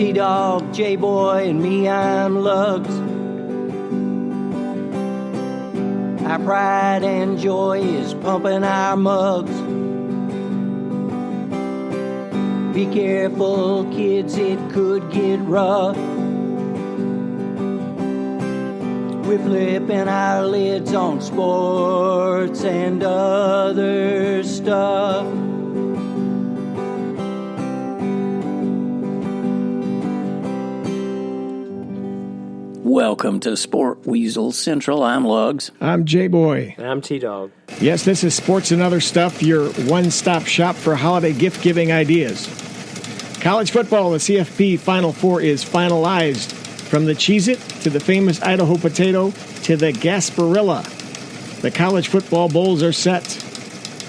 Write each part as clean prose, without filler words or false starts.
T-Dog, J-Boy, and me, I'm Lugs. Our pride and joy is pumping our mugs. Be careful, kids, it could get rough. We're flipping our lids on sports and other stuff. Welcome to Sport Weasel Central. I'm Lugs. I'm J-Boy. And I'm T-Dog. Yes, this is Sports and Other Stuff, your one-stop shop for holiday gift-giving ideas. College football, the CFP Final Four is finalized. From the Cheez-it to the famous Idaho potato to the Gasparilla. The college football bowls are set.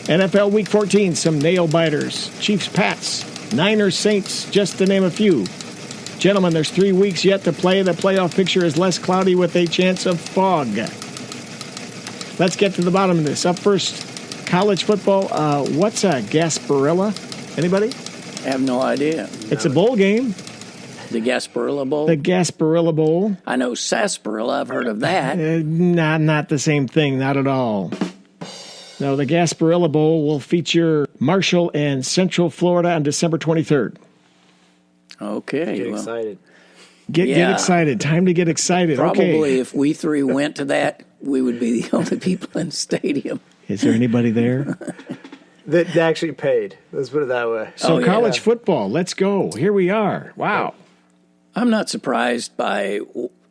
NFL Week 14, some nail-biters. Chiefs-Pats, Niners-Saints, just to name a few. Gentlemen, there's 3 weeks yet to play. The playoff picture is less cloudy with a chance of fog. Let's get to the bottom of this. Up first, college football. What's a Gasparilla? Anybody? I have no idea. It's a bowl game. The Gasparilla Bowl? The Gasparilla Bowl. I know sarsaparilla. I've heard of that. Not the same thing. Not at all. No, the Gasparilla Bowl will feature Marshall and Central Florida on December 23rd. Okay. Get excited. Get excited. Time to get excited. Probably if we three went to that, we would be the only people in the stadium. Is there anybody there? That actually paid. Let's put it that way. So college football. Let's go. Here we are. Wow. I'm not surprised by,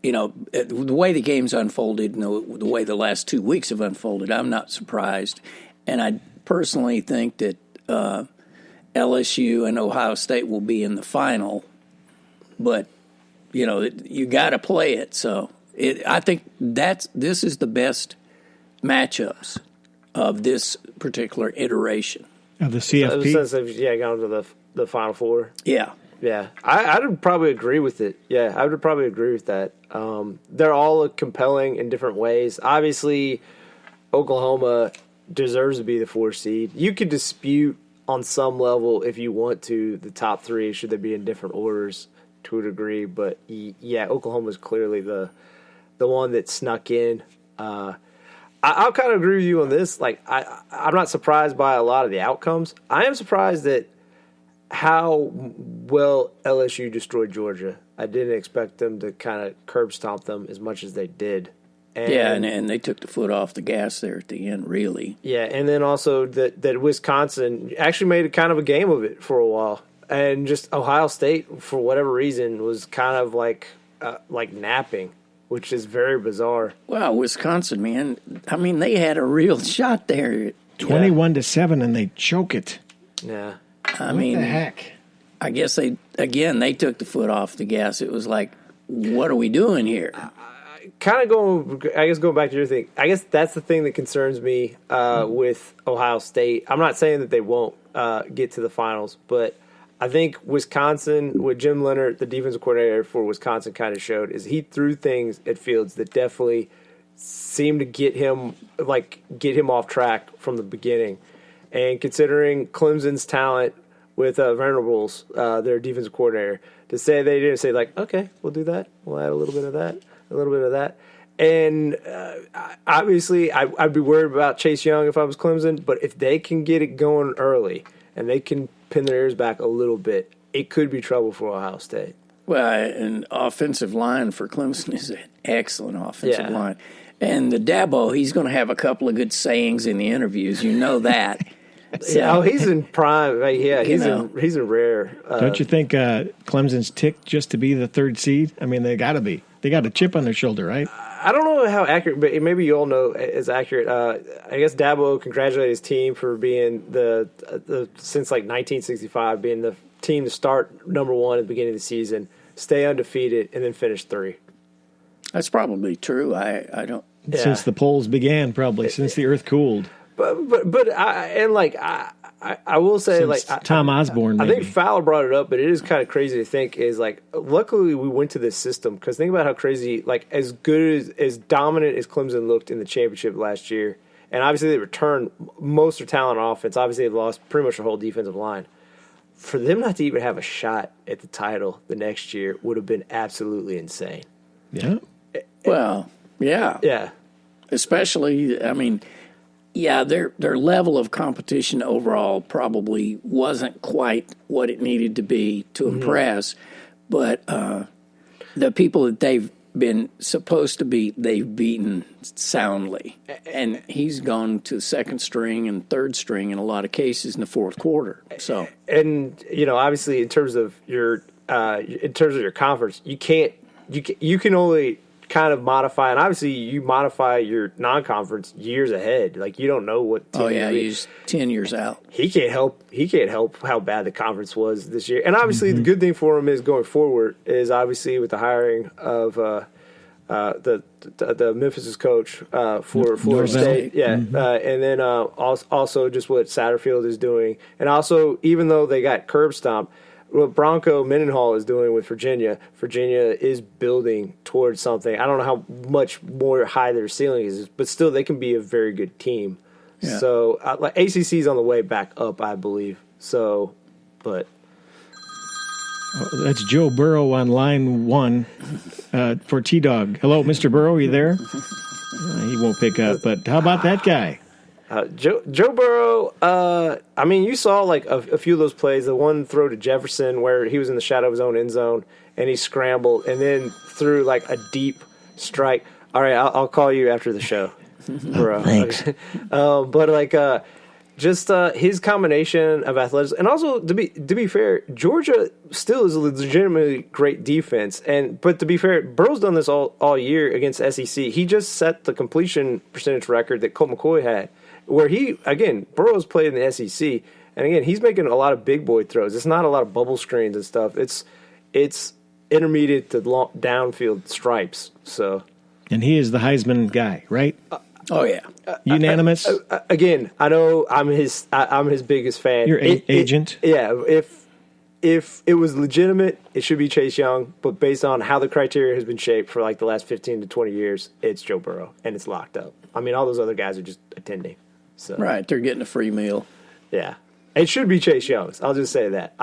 the way the game's unfolded and the way the last 2 weeks have unfolded. I'm not surprised. And I personally think that LSU and Ohio State will be in the final. But, you got to play it. So I think this is the best matchups of this particular iteration. Of the CFP? Since they've gone to the Final Four. Yeah. Yeah, I would probably agree with it. Yeah, I would probably agree with that. They're all compelling in different ways. Obviously, Oklahoma deserves to be the 4th seed. You could dispute on some level, if you want to, the top 3, should they be in different orders to a degree. But, yeah, Oklahoma's clearly the one that snuck in. I'll kind of agree with you on this. Like, I'm not surprised by a lot of the outcomes. I am surprised that how well LSU destroyed Georgia. I didn't expect them to kind of curb stomp them as much as they did. And they took the foot off the gas there at the end, really. Yeah, and then also that Wisconsin actually made a kind of a game of it for a while. And just Ohio State, for whatever reason, was kind of like napping, which is very bizarre. Wow, Wisconsin, man. I mean, they had a real shot there. 21-7, and they choke it. Yeah. What the heck? I guess they took the foot off the gas. It was like, what are we doing here? Going back to your thing, I guess that's the thing that concerns me with Ohio State. I'm not saying that they won't get to the finals, but I think Wisconsin, with Jim Leonard, the defensive coordinator for Wisconsin, kind of showed is he threw things at Fields that definitely seemed to get him off track from the beginning. And considering Clemson's talent with Venables, their defensive coordinator, to say they didn't say, okay, we'll do that. We'll add a little bit of that, a little bit of that. And obviously, I'd be worried about Chase Young if I was Clemson. But if they can get it going early and they can pin their ears back a little bit, it could be trouble for Ohio State. Well, an offensive line for Clemson is an excellent offensive line. And the Dabo, he's going to have a couple of good sayings in the interviews. You know that. So, he's in prime. He's in rare. Don't you think Clemson's ticked just to be the 3rd seed? I mean, they got to be. They got a chip on their shoulder, right? I don't know how accurate, but maybe you all know is accurate. I guess Dabo congratulated his team for being the since 1965 being the team to start number 1 at the beginning of the season, stay undefeated, and then finish 3. That's probably true. I don't. Since the polls began, probably since the earth cooled. But I will say, Tom Osborne, I think Fowler brought it up, but it is kind of crazy to think is luckily we went to this system because think about how crazy, as good as dominant as Clemson looked in the championship last year, and obviously they returned most of their talent on offense. Obviously they lost pretty much their whole defensive line, for them not to even have a shot at the title the next year would have been absolutely insane. Yeah. Well, yeah. Yeah. Especially, I mean, yeah, their level of competition overall probably wasn't quite what it needed to be to impress, but the people that they've been supposed to beat, they've beaten soundly. And he's gone to second string and third string in a lot of cases in the fourth quarter. So, and obviously in terms of your conference, you can only kind of modify, and obviously you modify your non-conference years ahead. Like you don't know what. Oh yeah, he's 10 years out. He can't help how bad the conference was this year. And obviously the good thing for him is going forward is obviously with the hiring of the Memphis' coach for Florida State. Yeah. And then also just what Satterfield is doing. And also, even though they got curb stomped, what Bronco Mendenhall is doing with Virginia is building towards something. I don't know how much more high their ceiling is, but still they can be a very good team. Yeah. So like ACC is on the way back up, I believe. So, but that's Joe Burrow on line 1 for T-Dog. Hello, Mr. Burrow, are you there? He won't pick up, but how about that guy? Joe Burrow, I mean, you saw like a few of those plays. The one throw to Jefferson where he was in the shadow of his own end zone and he scrambled and then threw like a deep strike. All right, I'll call you after the show, Burrow. Thanks. But like just his combination of athleticism, and also to be fair, Georgia still is a legitimately great defense. But to be fair, Burrow's done this all year against SEC. He just set the completion percentage record that Colt McCoy had. Where Burrow's played in the SEC, and again, he's making a lot of big boy throws. It's not a lot of bubble screens and stuff. It's intermediate to downfield stripes. So, and he is the Heisman guy, right? Oh yeah, unanimous. Again, I know I'm his biggest fan. Your agent. If it was legitimate, it should be Chase Young. But based on how the criteria has been shaped for like the last 15 to 20 years, it's Joe Burrow, and it's locked up. I mean, all those other guys are just attending. So. Right, they're getting a free meal. Yeah, it should be Chase Young's. I'll just say that.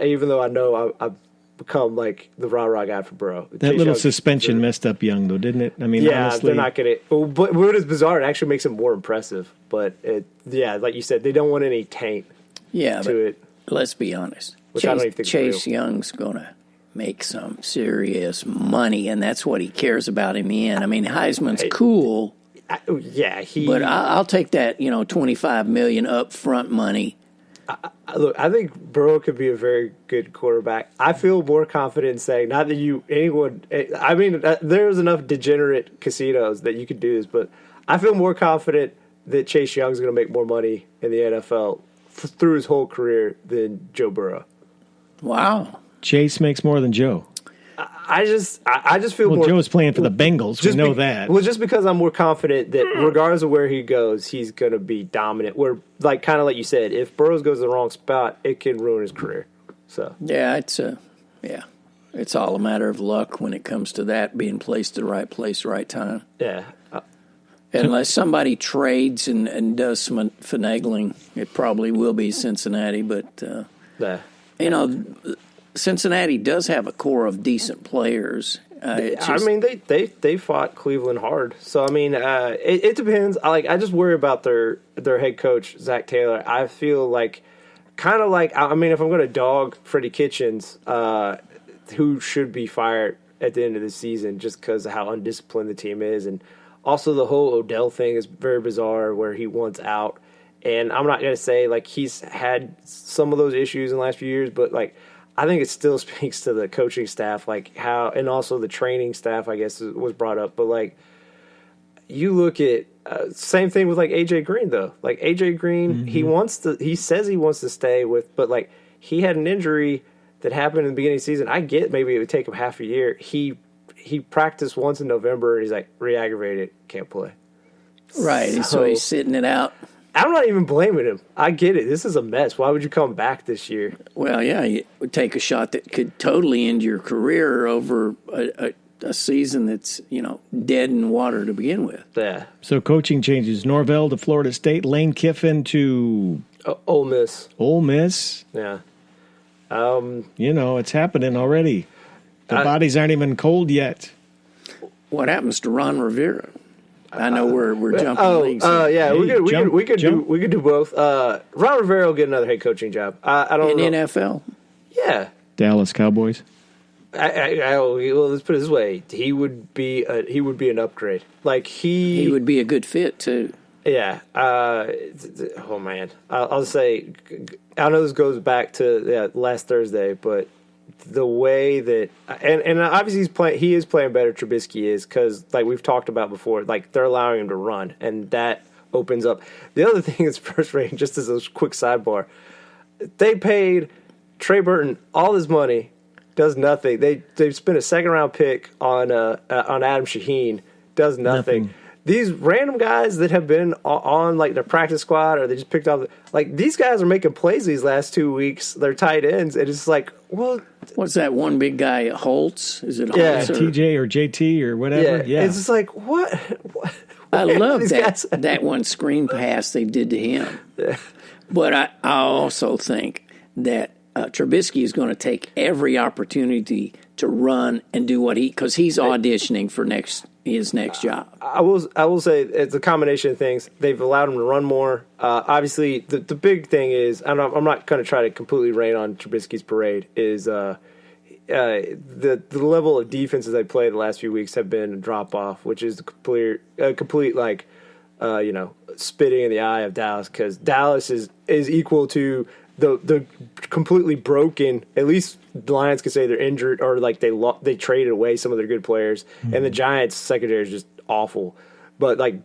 Even though I know I've become like the rah-rah guy for Burrow. That Chase little Young's suspension messed up Young, though, didn't it? I mean, yeah, honestly, they're not going to. But what is bizarre, it actually makes it more impressive. But like you said, they don't want any taint. Yeah, to it. Let's be honest. Which I don't even think Chase Young's going to make some serious money, and that's what he cares about in the end. I mean, Heisman's cool. But I'll take that, $25 million upfront money. Look, I think Burrow could be a very good quarterback. I feel more confident in saying, not that anyone. I mean, there's enough degenerate casinos that you could do this, but I feel more confident that Chase Young's going to make more money in the NFL through his whole career than Joe Burrow. Wow, Chase makes more than Joe. I just feel more. Joe's playing for the Bengals. We know that. Well, just because I'm more confident that regardless of where he goes, he's going to be dominant. Where, like, kind of like you said, if Burrows goes to the wrong spot, it can ruin his career. So yeah, it's all a matter of luck when it comes to that being placed at the right place, right time. Yeah. Unless somebody trades and does some finagling, it probably will be Cincinnati. But Cincinnati does have a core of decent players. They fought Cleveland hard. So I mean, it depends. I just worry about their head coach Zach Taylor. I feel like if I'm going to dog Freddie Kitchens, who should be fired at the end of the season just because of how undisciplined the team is, and also the whole Odell thing is very bizarre where he wants out. And I'm not going to say like he's had some of those issues in the last few years, but like. I think it still speaks to the coaching staff, like how, and also the training staff, I guess, was brought up. But like, you look at same thing with like AJ Green though. Like AJ Green, he says he wants to stay with, but like he had an injury that happened in the beginning of the season. I get maybe it would take him half a year. He practiced once in November and he's like re-aggravated, can't play. Right, so he's sitting it out. I'm not even blaming him. I get it. This is a mess. Why would you come back this year? Well, yeah, you would take a shot that could totally end your career over a season that's, dead in water to begin with. Yeah. So coaching changes. Norvell to Florida State. Lane Kiffin to Ole Miss. Ole Miss. Yeah. It's happening already. The bodies aren't even cold yet. What happens to Ron Rivera? I know we're jumping leagues. Yeah, Hey, we could do both. Ron Rivera will get another head coaching job. I don't know. In NFL. Yeah. Dallas Cowboys. Well, let's put it this way: he would be an upgrade. Like he would be a good fit too. Yeah. Oh man, I'll say. I know this goes back to last Thursday, but the way that and obviously he is playing better. Trubisky is, because like we've talked about before, like they're allowing him to run, and that opens up. The other thing that's frustrating, just as a quick sidebar, they paid Trey Burton all his money. Does nothing. They've spent a second round pick on Adam Shaheen. Does nothing. These random guys that have been on like their practice squad, or they just picked up, like these guys are making plays these last 2 weeks. They're tight ends, and it's like, well, what's that one big guy, Holtz? Is it Holtz? Yeah, TJ or JT or whatever. Yeah. It's just like what I love that one screen pass they did to him. Yeah. But I also think that Trubisky is going to take every opportunity to run and do because he's auditioning for his next job. I will say it's a combination of things. They've allowed him to run more. Obviously, the big thing is, I'm not going to try to completely rain on Trubisky's parade, is the level of defenses they played the last few weeks have been a drop off, which is complete like spitting in the eye of Dallas, because Dallas is equal to the completely broken. At least the Lions could say they're injured, or like they traded away some of their good players, and the Giants' secondary is just awful. But like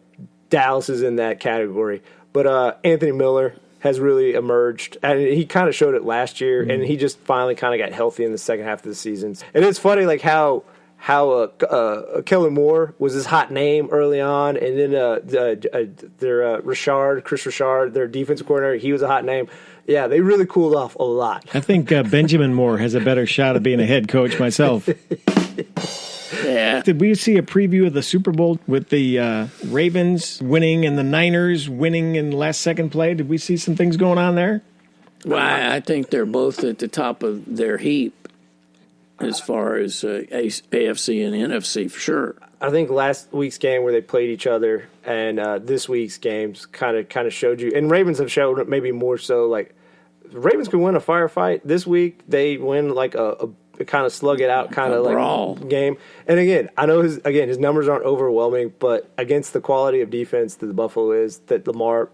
Dallas is in that category. But Anthony Miller has really emerged, and he kind of showed it last year, and he just finally kind of got healthy in the second half of the season. And it's funny, like how Kellen Moore was this hot name early on, and then Chris Richard, their defensive coordinator, he was a hot name. Yeah, they really cooled off a lot. I think Benjamin Moore has a better shot of being a head coach myself. Yeah. Did we see a preview of the Super Bowl with the Ravens winning and the Niners winning in last-second play? Did we see some things going on there? Well, I think they're both at the top of their heap as far as AFC and NFC, for sure. I think last week's game where they played each other and this week's games kind of showed you, and Ravens have showed maybe more so, like Ravens can win a firefight. This week they win like a kind of slug it out kind of like game. And again, I know his numbers aren't overwhelming, but against the quality of defense that the Buffalo is, that Lamar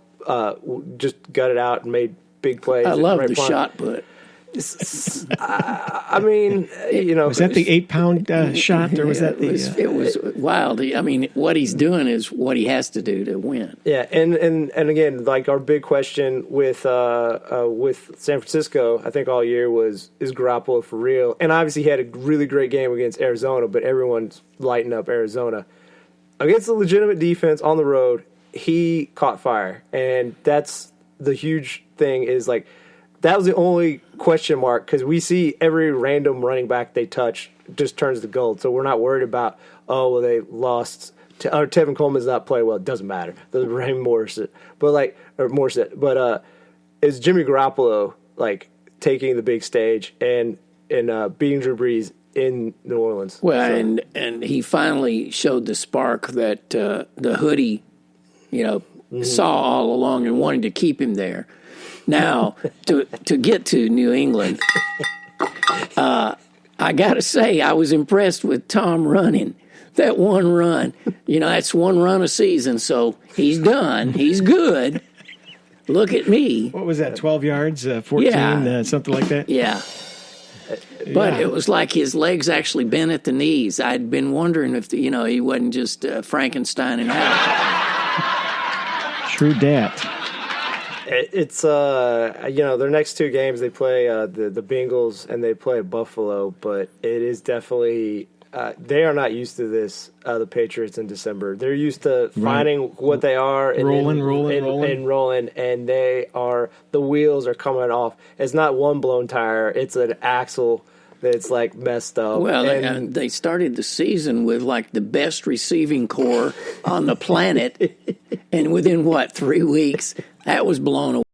just gutted out and made big plays. I love the shot put. I mean, was that the 8-pound shot, or was that the? It was wild. I mean, what he's doing is what he has to do to win. Yeah, and again, like our big question with San Francisco, I think all year is Garoppolo for real? And obviously, he had a really great game against Arizona, but everyone's lighting up Arizona against a legitimate defense on the road. He caught fire, and that's the huge thing. Is like. That was the only question mark, because we see every random running back they touch just turns to gold. So we're not worried about, they lost. Or Tevin Coleman's not playing well. It doesn't matter. There's Raheem Morrison. But is Jimmy Garoppolo like taking the big stage and beating Drew Brees in New Orleans? Well, so. and he finally showed the spark that the hoodie, saw all along and wanted to keep him there. Now, to get to New England, I got to say, I was impressed with Tom running that one run. That's one run a season, so he's done. He's good. Look at me. What was that, 12 yards, 14, something like that? Yeah. But it was like his legs actually bent at the knees. I'd been wondering if, he wasn't just Frankensteining out. True dat. It's their next two games they play the Bengals and they play Buffalo, but it is definitely they are not used to this. The Patriots in December, they're used to finding what they are and rolling, and the wheels are coming off. It's not one blown tire; it's an axle that's like messed up. Well, and they started the season with like the best receiving core on the planet, and within 3 weeks, that was blown away.